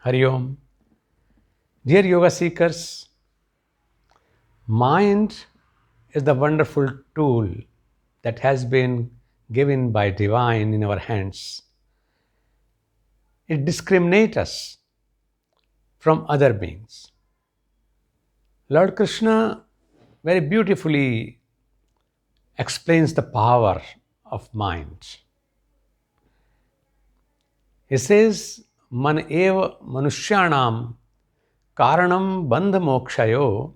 Hari Om. Dear yoga seekers, mind is the wonderful tool that has been given by divine in our hands. It discriminates us from other beings. Lord Krishna very beautifully explains the power of mind. He says, Man eva manushyanam karanam bandha mokshayo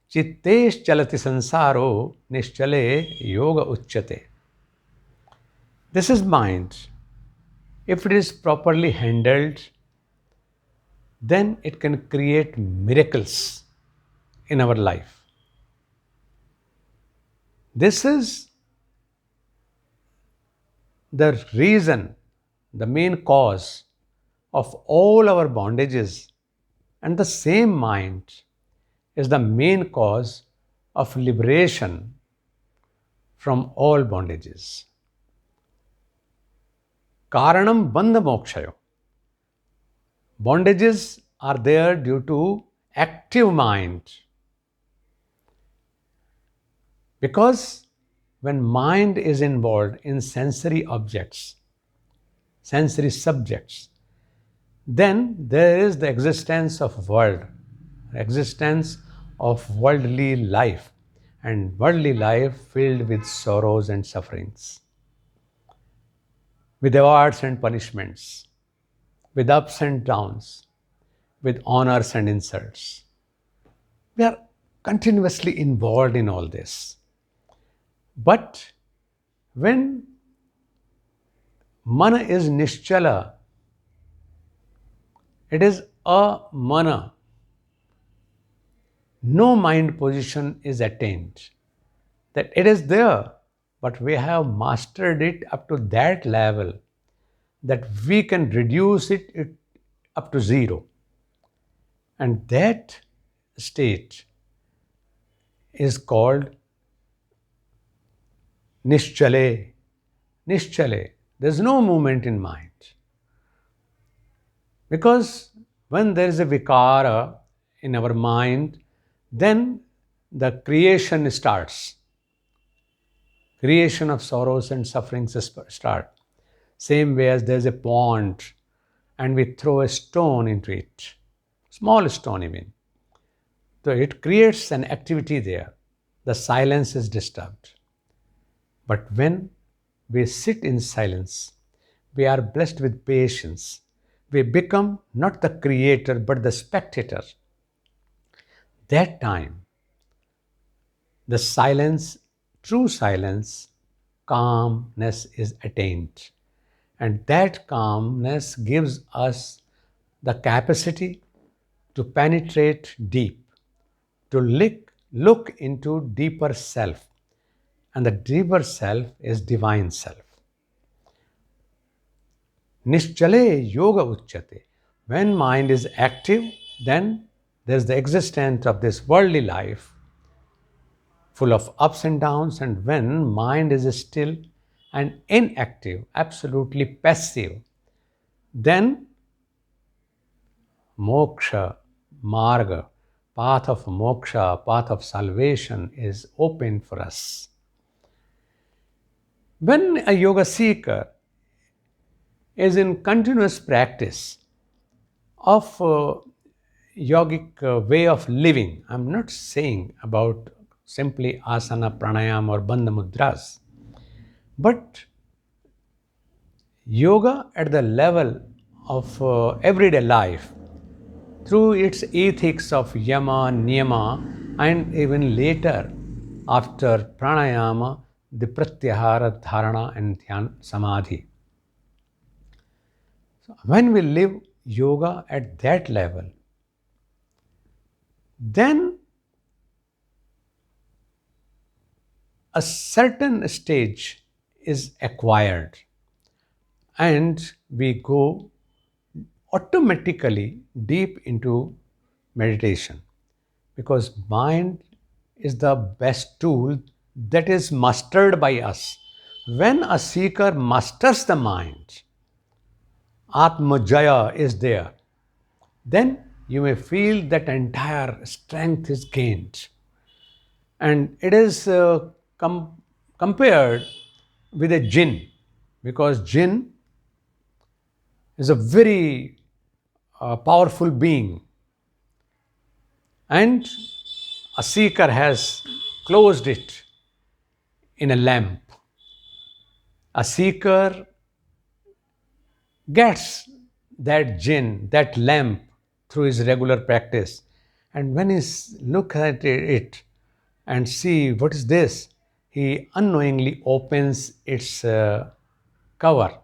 chittesh chalati sansaro nischale yoga uchyate. This is mind. If it is properly handled, then it can create miracles in our life. This is the reason, the main cause of all our bondages, and the same mind is the main cause of liberation from all bondages. Karanam bandha mokshayo. Bondages are there due to active mind. Because when mind is involved in sensory objects, sensory subjects, then there is the existence of world, existence of worldly life, and worldly life filled with sorrows and sufferings, with awards and punishments, with ups and downs, with honors and insults. We are continuously involved in all this. But when mana is nischala, it is a mana. No mind position is attained. That it is there, but we have mastered it up to that level that we can reduce it up to zero. And that state is called nischale. Nischale. There's no movement in mind. Because when there is a vikara in our mind, then the creation starts. Creation of sorrows and sufferings start. Same way as there's a pond and we throw a stone into it, small stone even. So it creates an activity there. The silence is disturbed. But when we sit in silence, we are blessed with patience. We become not the creator but the spectator. That time, the silence, true silence, calmness is attained. And that calmness gives us the capacity to penetrate deep, to look into deeper self. And the deeper self is divine self. Nischale yoga uchyate. When mind is active, then there's the existence of this worldly life full of ups and downs, and when mind is still and inactive, absolutely passive, then moksha, marga, path of moksha, path of salvation is open for us. When a yoga seeker is in continuous practice of yogic way of living, I'm not saying about simply asana, pranayama or bandha mudras, but yoga at the level of everyday life through its ethics of yama, niyama, and even later after pranayama, the pratyahara, dharana, and dhyan, samadhi. So when we live yoga at that level, then a certain stage is acquired and we go automatically deep into meditation, because mind is the best tool that is mastered by us. When a seeker masters the mind, Atmajaya is there. then you may feel that entire strength is gained. And it is compared with a jinn, because jinn is a very powerful being, and a seeker has closed it in a lamp. A seeker gets that jinn, that lamp, through his regular practice. And when he looks at it and see what is this, he unknowingly opens its cover.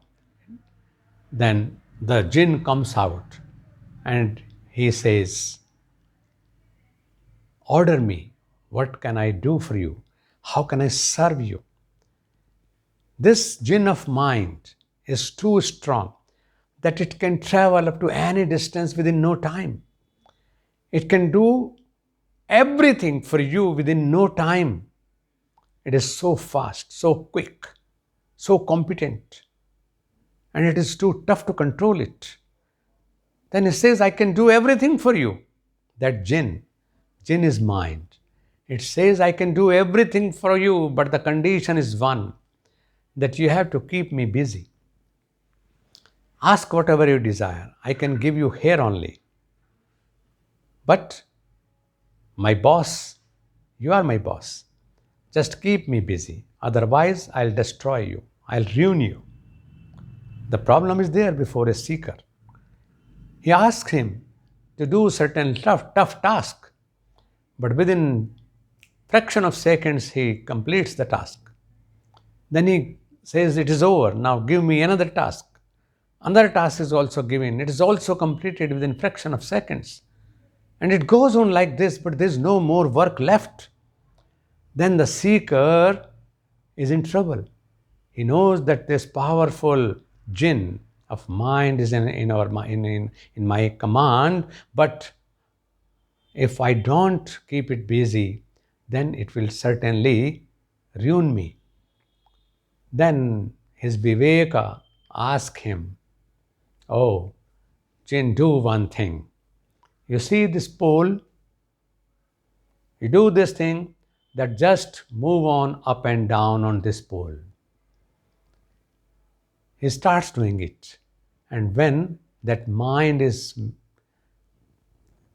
Then the jinn comes out and he says, "Order me. What can I do for you? How can I serve you?" This jinn of mind is too strong that it can travel up to any distance within no time. It can do everything for you within no time. It is so fast, so quick, so competent, and it is too tough to control it. Then it says, "I can do everything for you." That jinn is mind. It says, "I can do everything for you, but the condition is one, that you have to keep me busy. Ask whatever you desire. I can give you here only. But my boss, you are my boss. Just keep me busy. Otherwise, I'll destroy you. I'll ruin you." The problem is there before a seeker. He asks him to do certain tough task, but within fraction of seconds he completes the task. Then he says, "It is over. Now give me another task." Another task is also given. It is also completed within fraction of seconds. And it goes on like this, but there's no more work left. Then the seeker is in trouble. He knows that this powerful jinn of mind is in my command, but if I don't keep it busy, then it will certainly ruin me. Then his Viveka asks him, "Oh, jinn, do one thing. You see this pole? You do this thing, that just move on up and down on this pole." He starts doing it. And when that mind is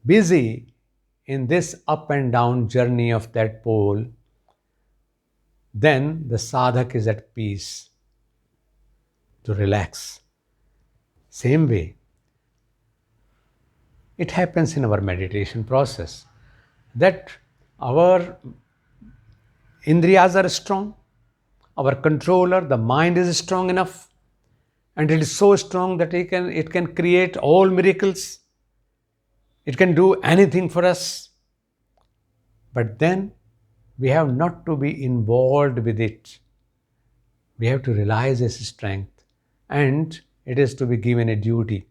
busy in this up and down journey of that pole, then the sadhak is at peace to relax. Same way, it happens in our meditation process that our indriyas are strong, our controller, the mind is strong enough, and it is so strong that it can create all miracles. It can do anything for us. But then we have not to be involved with it. We have to realize its strength, and it is to be given a duty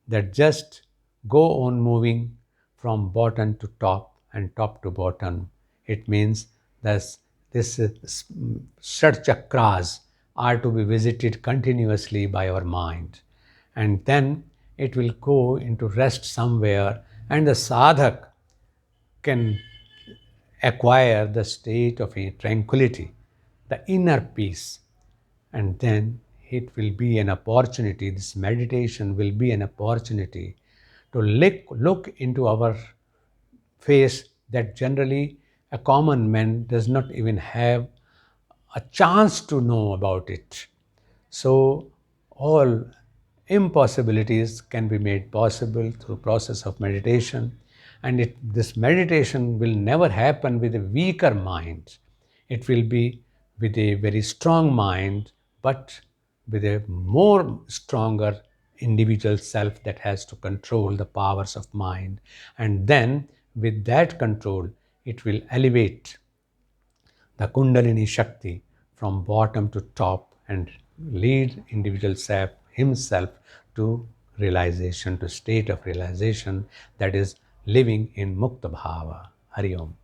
that just go on moving from bottom to top and top to bottom. It means that this Shat chakras are to be visited continuously by our mind, and then it will go into rest somewhere, and the sadhak can acquire the state of tranquility, the inner peace. And then it will be an opportunity, this meditation will be an opportunity to look into our face that generally a common man does not even have a chance to know about it. So all impossibilities can be made possible through process of meditation, and this meditation will never happen with a weaker mind. It will be with a very strong mind, but with a more stronger individual self that has to control the powers of mind. And then with that control, it will elevate the Kundalini Shakti from bottom to top and lead individual self himself to realization, to state of realization, that is living in Mukta Bhava. Hari Om.